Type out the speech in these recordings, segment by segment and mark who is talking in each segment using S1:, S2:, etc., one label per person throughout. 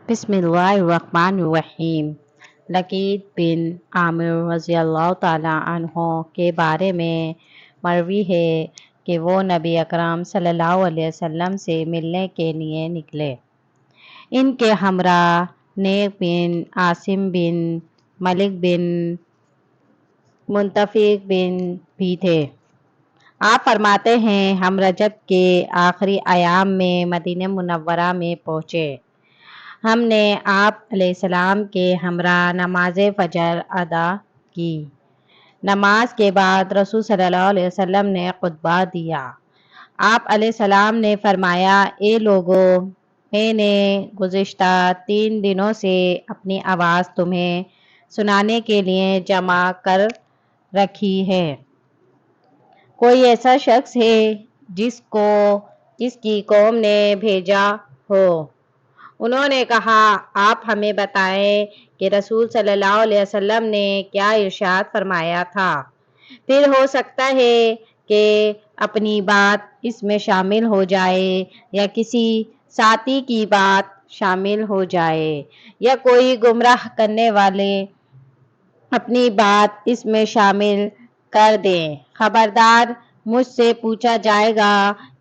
S1: بسم اللہ الرحمن الرحیم۔ لقید بن عامر رضی اللہ تعالیٰ عنہ کے بارے میں مروی ہے کہ وہ نبی اکرم صلی اللہ علیہ وسلم سے ملنے کے لیے نکلے۔ ان کے ہمراہ نیک بن عاصم بن ملک بن منتفق بن بھی تھے۔ آپ فرماتے ہیں ہم رجب کے آخری ایام میں مدینہ منورہ میں پہنچے۔ ہم نے آپ علیہ السلام کے ہمراہ نماز فجر ادا کی۔ نماز کے بعد رسول صلی اللہ علیہ وسلم نے خطبہ دیا۔ آپ علیہ السلام نے فرمایا، اے لوگو، میں نے گزشتہ 3 دنوں سے اپنی آواز تمہیں سنانے کے لیے جمع کر رکھی ہے۔ کوئی ایسا شخص ہے جس کو اس کی قوم نے بھیجا ہو؟ انہوں نے کہا، آپ ہمیں بتائیں کہ رسول صلی اللہ علیہ وسلم نے کیا ارشاد فرمایا تھا، پھر ہو سکتا ہے کہ اپنی بات اس میں شامل ہو جائے یا کسی ساتھی کی بات شامل ہو جائے یا کوئی گمراہ کرنے والے اپنی بات اس میں شامل کر دیں۔ خبردار، مجھ سے پوچھا جائے گا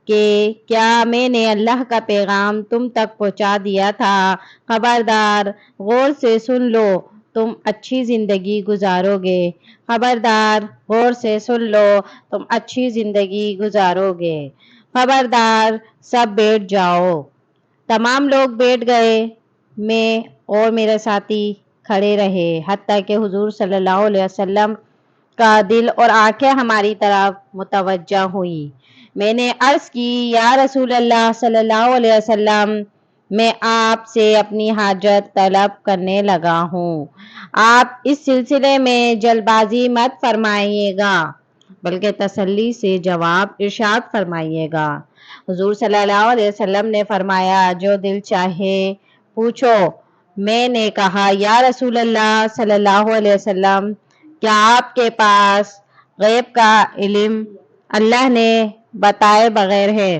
S1: کہ کیا میں نے اللہ کا پیغام تم تک پہنچا دیا تھا؟ خبردار، غور سے سن لو، تم اچھی زندگی گزارو گے۔ خبردار، غور سے سن لو، تم اچھی زندگی گزارو گے۔ خبردار، سب بیٹھ جاؤ۔ تمام لوگ بیٹھ گئے۔ میں اور میرے ساتھی کھڑے رہے حتیٰ کہ حضور صلی اللہ علیہ وسلم کا دل اور آنکھیں ہماری طرف متوجہ ہوئی۔ میں نے عرض کی، یا رسول اللہ صلی اللہ علیہ وسلم، میں آپ سے اپنی حاجت طلب کرنے لگا ہوں۔ آپ اس سلسلے میں جلد بازی مت فرمائیے گا بلکہ تسلی سے جواب ارشاد فرمائیے گا۔ حضور صلی اللہ علیہ وسلم نے فرمایا، جو دل چاہے پوچھو۔ میں نے کہا، یا رسول اللہ صلی اللہ علیہ وسلم، کیا آپ کے پاس غیب کا علم اللہ نے بتائے بغیر ہے؟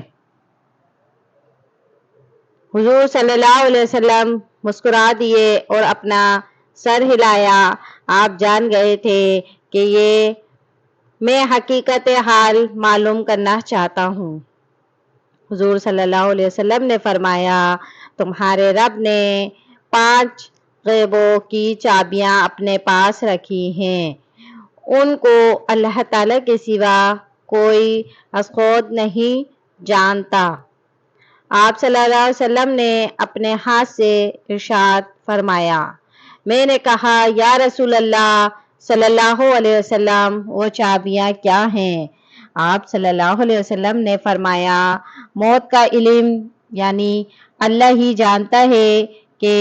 S1: حضور صلی اللہ علیہ وسلم مسکرا دیے اور اپنا سر ہلایا۔ آپ جان گئے تھے کہ یہ میں حقیقت حال معلوم کرنا چاہتا ہوں۔ حضور صلی اللہ علیہ وسلم نے فرمایا، تمہارے رب نے 5 غیبوں کی چابیاں اپنے پاس رکھی ہیں، ان کو اللہ تعالیٰ کے سوا کوئی از خود نہیں جانتا۔ آپ صلی اللہ علیہ وسلم نے اپنے ہاتھ سے ارشاد فرمایا۔ میں نے کہا، یا رسول اللہ صلی اللہ علیہ وسلم، وہ چابیاں کیا ہیں؟ آپ صلی اللہ علیہ وسلم نے فرمایا، موت کا علم، یعنی اللہ ہی جانتا ہے کہ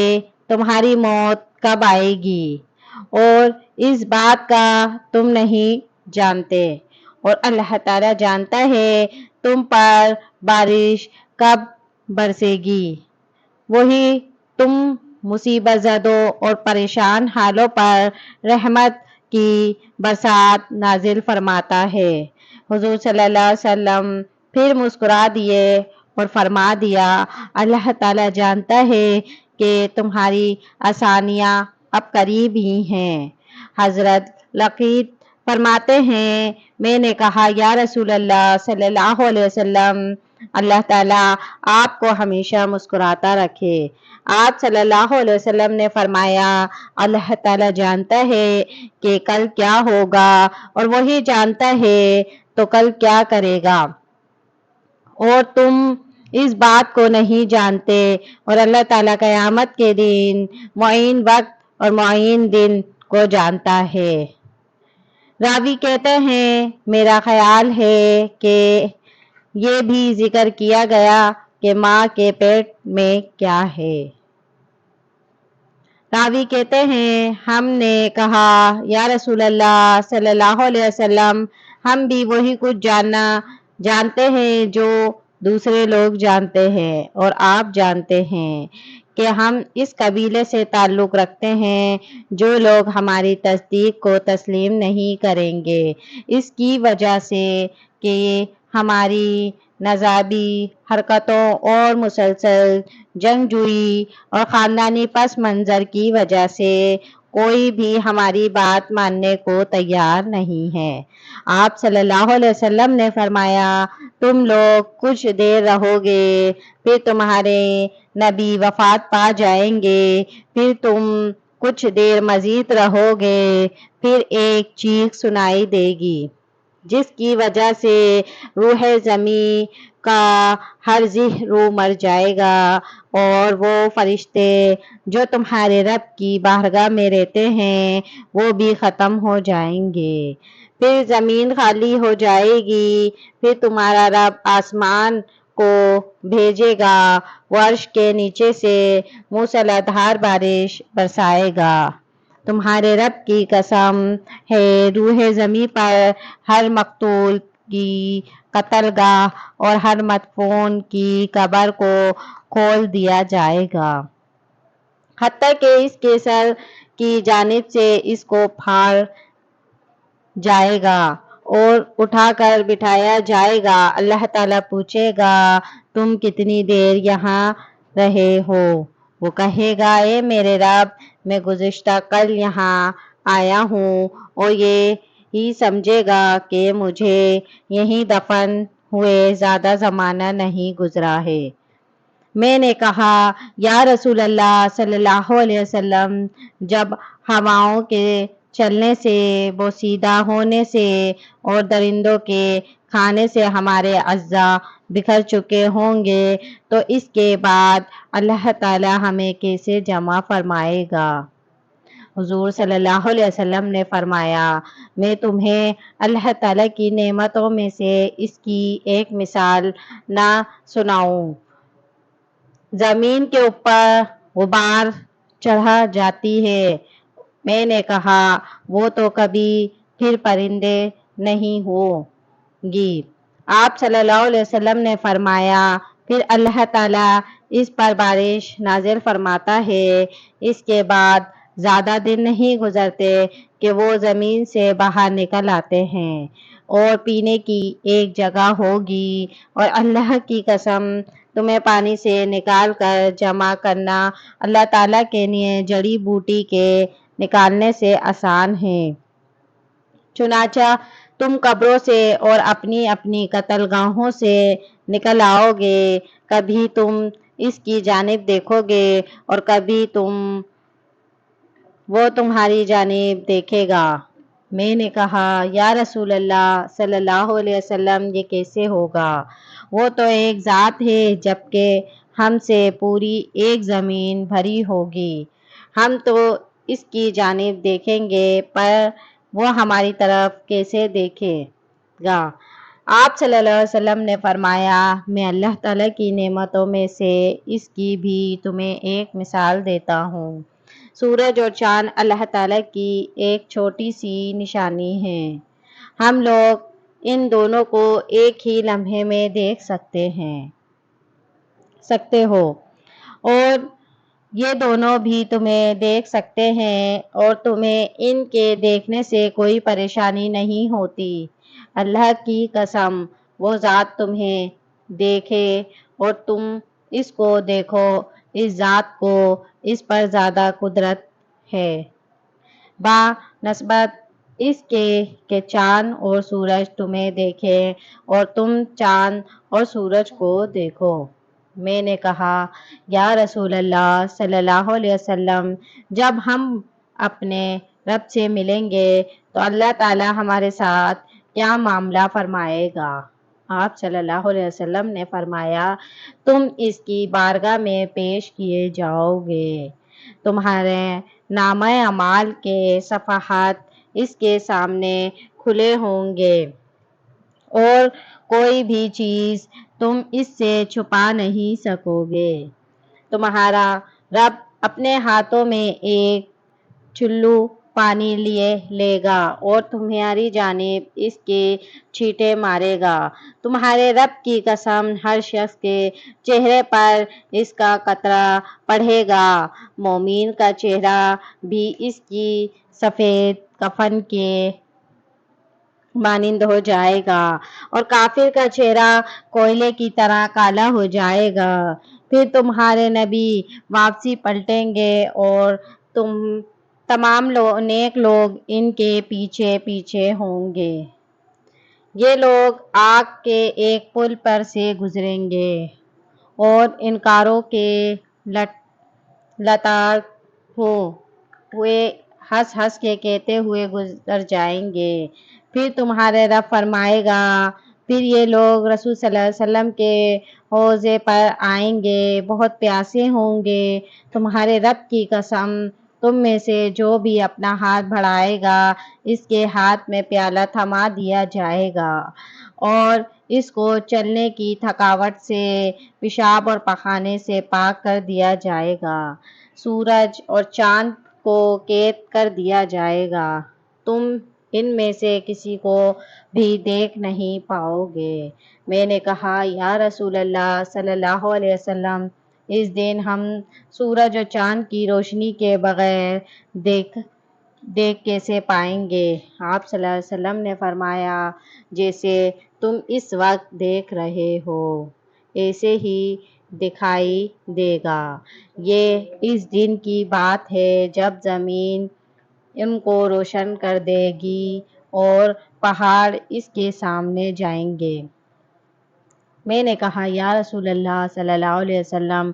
S1: تمہاری موت کب آئے گی اور اس بات کا تم نہیں جانتے، اور اللہ تعالیٰ جانتا ہے تم پر بارش کب برسے گی، وہی تم مصیبت زدوں اور پریشان حالوں پر رحمت کی برسات نازل فرماتا ہے۔ حضور صلی اللہ علیہ وسلم پھر مسکرا دیے اور فرما دیا، اللہ تعالیٰ جانتا ہے کہ تمہاری آسانیاں اب قریب ہی ہیں۔ حضرت لقید فرماتے ہیں، میں نے کہا، یا رسول اللہ صلی اللہ علیہ وسلم، اللہ تعالیٰ آپ کو ہمیشہ مسکراتا رکھے۔ آپ صلی اللہ علیہ وسلم نے فرمایا، اللہ تعالیٰ جانتا ہے کہ کل کیا ہوگا اور وہی جانتا ہے تو کل کیا کرے گا، اور تم اس بات کو نہیں جانتے، اور اللہ تعالیٰ قیامت کے دن معین وقت اور معین دن کو جانتا ہے۔ راوی کہتے ہیں، میرا خیال ہے کہ یہ بھی ذکر کیا گیا کہ ماں کے پیٹ میں کیا ہے۔ راوی کہتے ہیں، ہم نے کہا، یا رسول اللہ صلی اللہ علیہ وسلم، ہم بھی وہی کچھ جانتے ہیں جو دوسرے لوگ جانتے ہیں، اور آپ جانتے ہیں کہ ہم اس قبیلے سے تعلق رکھتے ہیں جو لوگ ہماری تصدیق کو تسلیم نہیں کریں گے، اس کی وجہ سے کہ ہماری نظامی حرکتوں اور مسلسل جنگجوئی اور خاندانی پس منظر کی وجہ سے کوئی بھی ہماری بات ماننے کو تیار نہیں ہے۔ آپ صلی اللہ علیہ وسلم نے فرمایا، تم لوگ کچھ دیر رہو گے، پھر تمہارے نبی وفات پا جائیں گے، پھر تم کچھ دیر مزید رہو گے، پھر ایک چیخ سنائی دے گی جس کی وجہ سے روح زمین کا ہر روح مر جائے گا، اور وہ فرشتے جو تمہارے رب کی بارگاہ میں رہتے ہیں وہ بھی ختم ہو جائیں گے، پھر زمین خالی ہو جائے گی، پھر تمہارا رب آسمان کو بھیجے گا، وہ عرش کے نیچے سے موسلا دھار بارش برسائے گا۔ تمہارے رب کی قسم ہے، روح زمین پر ہر مقتول کی قتل گاہ اور ہر مدفون کی قبر کو کھول دیا جائے گا، حتیٰ کہ اس کے سر کی جانب سے اس کو پھاڑ جائے گا اور اٹھا کر بٹھایا جائے گا۔ اللہ تعالیٰ پوچھے گا، تم کتنی دیر یہاں رہے ہو؟ وہ کہے گا، اے میرے رب، میں گزشتہ کل یہاں آیا ہوں، اور یہ ہی سمجھے گا کہ مجھے یہیں دفن ہوئے زیادہ زمانہ نہیں گزرا ہے۔ میں نے کہا، یا رسول اللہ صلی اللہ علیہ وسلم، جب ہواؤں کے چلنے سے، بوسیدہ ہونے سے اور درندوں کے کھانے سے ہمارے اعضاء بکھر چکے ہوں گے تو اس کے بعد اللہ تعالیٰ ہمیں کیسے جمع فرمائے گا؟ حضور صلی اللہ علیہ وسلم نے فرمایا، میں تمہیں اللہ تعالیٰ کی نعمتوں میں سے اس کی ایک مثال نہ سناؤں؟ زمین کے اوپر غبار چڑھ جاتی ہے۔ میں نے کہا، وہ تو کبھی پھر پرندے نہیں ہوگی۔ آپ صلی اللہ علیہ وسلم نے فرمایا، پھر اللہ تعالیٰ اس پر بارش نازل فرماتا ہے، اس کے بعد زیادہ دن نہیں گزرتے کہ وہ زمین سے باہر نکل آتے ہیں، اور پینے کی ایک جگہ ہوگی، اور اللہ کی قسم، تمہیں پانی سے نکال کر جمع کرنا اللہ تعالیٰ کے لیے جڑی بوٹی کے نکالنے سے آسان ہے۔ چنانچہ تم قبروں سے اور اپنی اپنی قتل گاہوں سے نکل آؤ گے، کبھی تم اس کی جانب دیکھو گے اور کبھی وہ تمہاری جانب دیکھے گا۔ میں نے کہا، یا رسول اللہ صلی اللہ علیہ وسلم، یہ کیسے ہوگا؟ وہ تو ایک ذات ہے، جبکہ ہم سے پوری ایک زمین بھری ہوگی، ہم تو اس کی جانب دیکھیں گے، پر وہ ہماری طرف کیسے دیکھے گا؟ آپ صلی اللہ علیہ وسلم نے فرمایا، میں اللہ تعالیٰ کی نعمتوں میں سے اس کی بھی تمہیں ایک مثال دیتا ہوں۔ سورج اور چاند اللہ تعالیٰ کی ایک چھوٹی سی نشانی ہے، ہم لوگ ان دونوں کو ایک ہی لمحے میں دیکھ سکتے ہو، اور یہ دونوں بھی تمہیں دیکھ سکتے ہیں، اور تمہیں ان کے دیکھنے سے کوئی پریشانی نہیں ہوتی۔ اللہ کی قسم، وہ ذات تمہیں دیکھے اور تم اس کو دیکھو، اس ذات کو اس پر زیادہ قدرت ہے، بہ نسبت اس کے کہ چاند اور سورج تمہیں دیکھے اور تم چاند اور سورج کو دیکھو۔ میں نے کہا، یا رسول اللہ صلی اللہ علیہ وسلم، جب ہم اپنے رب سے ملیں گے تو اللہ تعالیٰ ہمارے ساتھ کیا معاملہ فرمائے گا؟ آپ صلی اللہ علیہ وسلم نے فرمایا، تم اس کی بارگاہ میں پیش کیے جاؤ گے، تمہارے نامہ اعمال کے صفحات اس کے سامنے کھلے ہوں گے، اور کوئی بھی چیز تم اس سے چھپا نہیں سکو گے۔ تمہارا رب اپنے ہاتھوں میں ایک چلو پانی لیے لے گا اور تمہاری جانب اس کے چھینٹے مارے گا۔ تمہارے رب کی قسم، ہر شخص کے چہرے پر اس کا قطرہ پڑے گا، مومن کا چہرہ بھی اس کی سفید کفن کے مانند ہو جائے گا اور کافر کا چہرہ کوئلے کی طرح کالا ہو جائے گا۔ پھر تمہارے نبی واپسی پلٹیں گے اور تمام نیک لوگ ان کے پیچھے پیچھے ہوں گے۔ یہ لوگ آگ کے ایک پل پر سے گزریں گے اور انکاروں کے لتاڑ ہوئے ہنس ہنس کے کہتے ہوئے گزر جائیں گے۔ پھر تمہارے رب فرمائے گا، پھر یہ لوگ رسول صلی اللہ علیہ وسلم کے حوضے پر آئیں گے، بہت پیاسے ہوں گے۔ تمہارے رب کی قسم، تم میں سے جو بھی اپنا ہاتھ بڑھائے گا اس کے ہاتھ میں پیالہ تھما دیا جائے گا اور اس کو چلنے کی تھکاوٹ سے، پیشاب اور پخانے سے پاک کر دیا جائے گا۔ سورج اور چاند کو قید کر دیا جائے گا، تم ان میں سے کسی کو بھی دیکھ نہیں پاؤ گے۔ میں نے کہا، یا رسول اللہ صلی اللہ علیہ وسلم، اس دن ہم سورج اور چاند کی روشنی کے بغیر دیکھ کیسے پائیں گے؟ آپ صلی اللہ علیہ وسلم نے فرمایا، جیسے تم اس وقت دیکھ رہے ہو ایسے ہی دکھائی دے گا۔ یہ اس دن کی بات ہے جب زمین ان کو روشن کر دے گی اور پہاڑ اس کے سامنے جائیں گے۔ میں نے کہا، یا رسول اللہ صلی اللہ علیہ وسلم،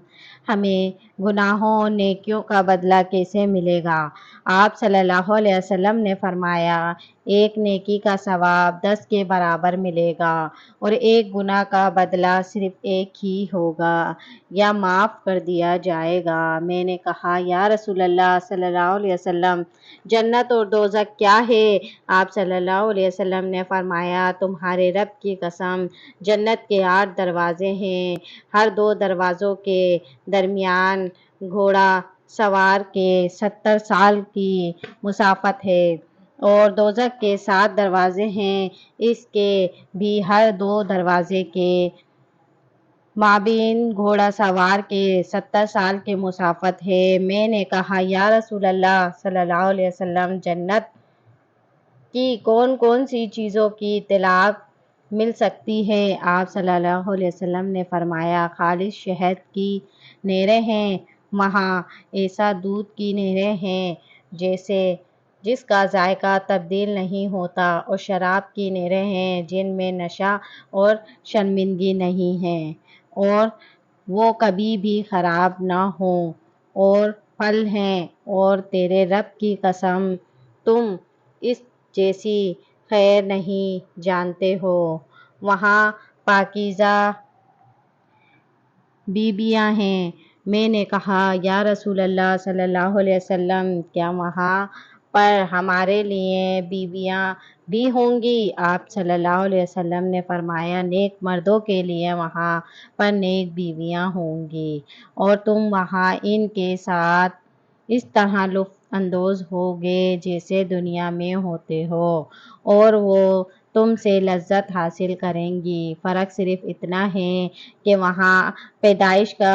S1: ہمیں گناہوں اور نیکیوں کا بدلہ کیسے ملے گا؟ آپ صلی اللہ علیہ وسلم نے فرمایا، ایک نیکی کا ثواب 10 کے برابر ملے گا اور ایک گناہ کا بدلہ صرف ایک ہی ہوگا یا معاف کر دیا جائے گا۔ میں نے کہا، یا رسول اللہ صلی اللہ علیہ وسلم، جنت اور دوزخ کیا ہے؟ آپ صلی اللہ علیہ وسلم نے فرمایا، تمہارے رب کی قسم، جنت کے 8 دروازے ہیں، ہر 2 دروازوں کے درمیان گھوڑا سوار کے 70 سال کی مسافت ہے، اور دوزخ کے 7 دروازے ہیں، اس کے بھی ہر 2 دروازے کے مابین گھوڑا سوار کے 70 سال کی مسافت ہے۔ میں نے کہا، یا رسول اللہ صلی اللہ علیہ وسلم، جنت کی کون کون سی چیزوں کی اطلاع مل سکتی ہے؟ آپ صلی اللہ علیہ وسلم نے فرمایا، خالص شہد کی نہریں ہیں، وہاں ایسا دودھ کی نہریں ہیں جس کا ذائقہ تبدیل نہیں ہوتا، اور شراب کی نہریں ہیں جن میں نشہ اور شرمندگی نہیں ہے اور وہ کبھی بھی خراب نہ ہوں، اور پھل ہیں، اور تیرے رب کی قسم، تم اس جیسی خیر نہیں جانتے ہو۔ وہاں پاکیزہ بیویاں ہیں۔ میں نے کہا، یا رسول اللہ صلی اللہ علیہ وسلم، کیا وہاں پر ہمارے لیے بیویاں بھی ہوں گی؟ آپ صلی اللہ علیہ وسلم نے فرمایا، نیک مردوں کے لیے وہاں پر نیک بیویاں ہوں گی اور تم وہاں ان کے ساتھ اس طرح لطف اندوز ہوگے جیسے دنیا میں ہوتے ہو، اور وہ تم سے لذت حاصل کریں گی۔ فرق صرف اتنا ہے کہ وہاں پیدائش کا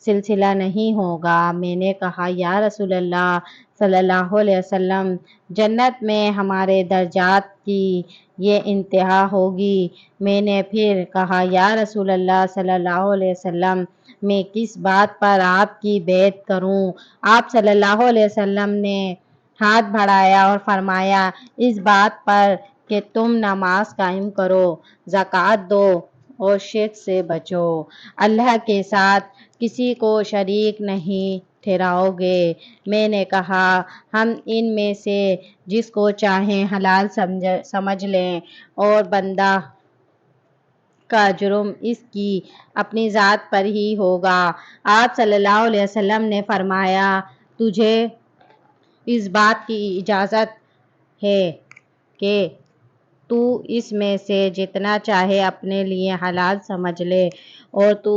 S1: سلسلہ نہیں ہوگا۔ میں نے کہا، یا رسول اللہ صلی اللہ علیہ وسلم، جنت میں ہمارے درجات کی یہ انتہا ہوگی۔ میں نے پھر کہا، یا رسول اللہ صلی اللہ علیہ وسلم، میں کس بات پر آپ کی بیعت کروں؟ آپ صلی اللہ علیہ وسلم نے ہاتھ بڑھایا اور فرمایا، اس بات پر کہ تم نماز قائم کرو، زکوٰۃ دو اور شرک سے بچو، اللہ کے ساتھ کسی کو شریک نہیں ٹھہراؤ گے۔ میں نے کہا، ہم ان میں سے جس کو چاہیں حلال سمجھ لیں، اور بندہ کا جرم اس کی اپنی ذات پر ہی ہوگا۔ آپ صلی اللہ علیہ وسلم نے فرمایا، تجھے اس بات کی اجازت ہے کہ تو اس میں سے جتنا چاہے اپنے لیے حلال سمجھ لے، اور تو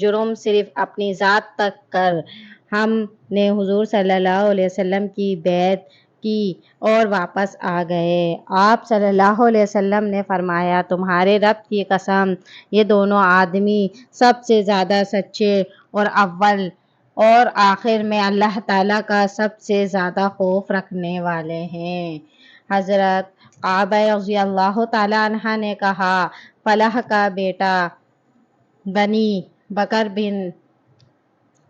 S1: جرم صرف اپنی ذات تک کر۔ ہم نے حضور صلی اللہ علیہ وسلم کی بیعت کی اور واپس آ گئے۔ آپ صلی اللہ علیہ وسلم نے فرمایا، تمہارے رب کی قسم، یہ دونوں آدمی سب سے زیادہ سچے اور اول اور آخر میں اللہ تعالیٰ کا سب سے زیادہ خوف رکھنے والے ہیں۔ حضرت کعبہ رضی اللہ تعالیٰ عنہ نے کہا، فلاح کا بیٹا بنی بکر بن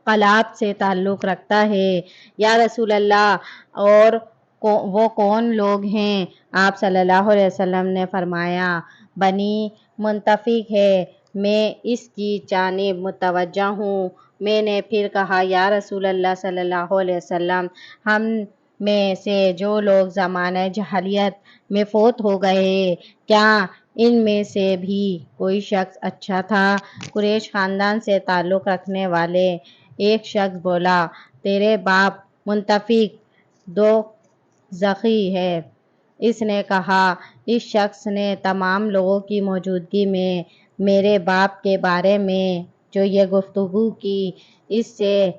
S1: کلاب سے تعلق رکھتا ہے۔ یا رسول اللہ، اور وہ کون لوگ ہیں؟ آپ صلی اللہ علیہ وسلم نے فرمایا، بنی منتفق ہے، میں اس کی جانب متوجہ ہوں۔ میں نے پھر کہا، یا رسول اللہ صلی اللہ علیہ وسلم، ہم میں سے جو لوگ زمانہ جاہلیت میں فوت ہو گئے، کیا ان میں سے بھی کوئی شخص اچھا تھا؟ قریش خاندان سے تعلق رکھنے والے ایک شخص بولا، تیرے باپ منتفق دوزخی ہے۔ اس نے کہا، اس شخص نے تمام لوگوں کی موجودگی میں میرے باپ کے بارے میں جو یہ گفتگو کی، اس سے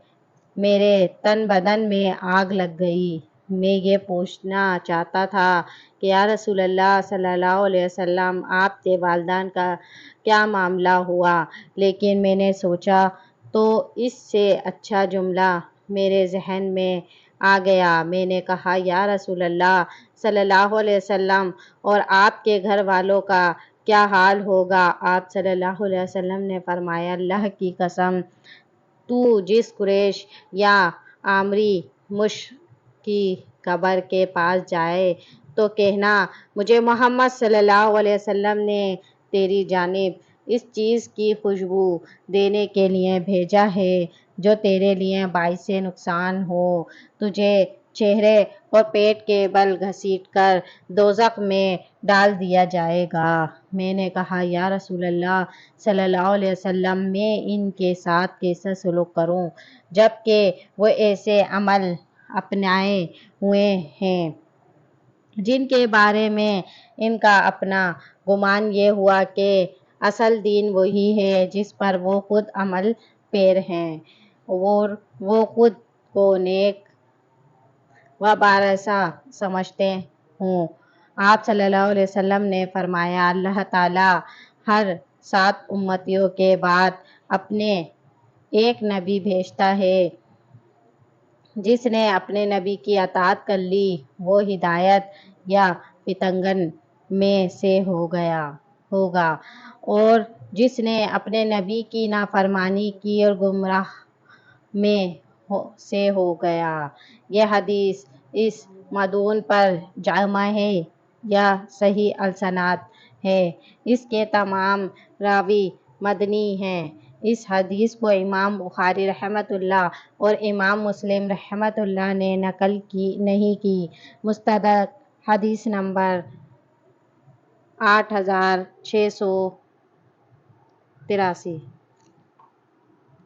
S1: میرے تن بدن میں آگ لگ گئی۔ میں یہ پوچھنا چاہتا تھا کہ یا رسول اللہ صلی اللہ علیہ وسلم، آپ کے والدین کا کیا معاملہ ہوا؟ لیکن میں نے سوچا تو اس سے اچھا جملہ میرے ذہن میں آ گیا۔ میں نے کہا، یا رسول اللہ صلی اللہ علیہ وسلم، اور آپ کے گھر والوں کا کیا حال ہوگا؟ آپ صلی اللہ علیہ وسلم نے فرمایا، اللہ کی قسم، تو جس قریش یا عامری مشرک کی قبر کے پاس جائے تو کہنا، مجھے محمد صلی اللہ علیہ وسلم نے تیری جانب اس چیز کی خوشبو دینے کے لیے بھیجا ہے جو تیرے لیے باعث نقصان ہو، تجھے چہرے اور پیٹ کے بل گھسیٹ کر دوزخ میں ڈال دیا جائے گا۔ میں نے کہا، یا رسول اللہ صلی اللہ علیہ وسلم، میں ان کے ساتھ کیسا سلوک کروں جبکہ وہ ایسے عمل اپنائے ہوئے ہیں جن کے بارے میں ان کا اپنا گمان یہ ہوا کہ اصل دین وہی ہے جس پر وہ خود عمل پیر ہیں، اور وہ خود کو نیک و بارسا سمجھتے ہوں۔ آپ صلی اللہ علیہ وسلم نے فرمایا، اللہ تعالیٰ ہر 7 امتیوں کے بعد اپنے ایک نبی بھیجتا ہے۔ جس نے اپنے نبی کی اطاعت کر لی وہ ہدایت یا فتنگن میں سے ہوگا، اور جس نے اپنے نبی کی نافرمانی کی اور گمراہ میں سے ہو گیا۔ یہ حدیث اس مضمون پر جامع ہے یا صحیح الاسناد ہے۔ اس کے تمام راوی مدنی ہیں۔ اس حدیث کو امام بخاری رحمۃ اللہ اور امام مسلم رحمۃ اللہ نے نقل نہیں کی۔ مستدرک حدیث نمبر 8683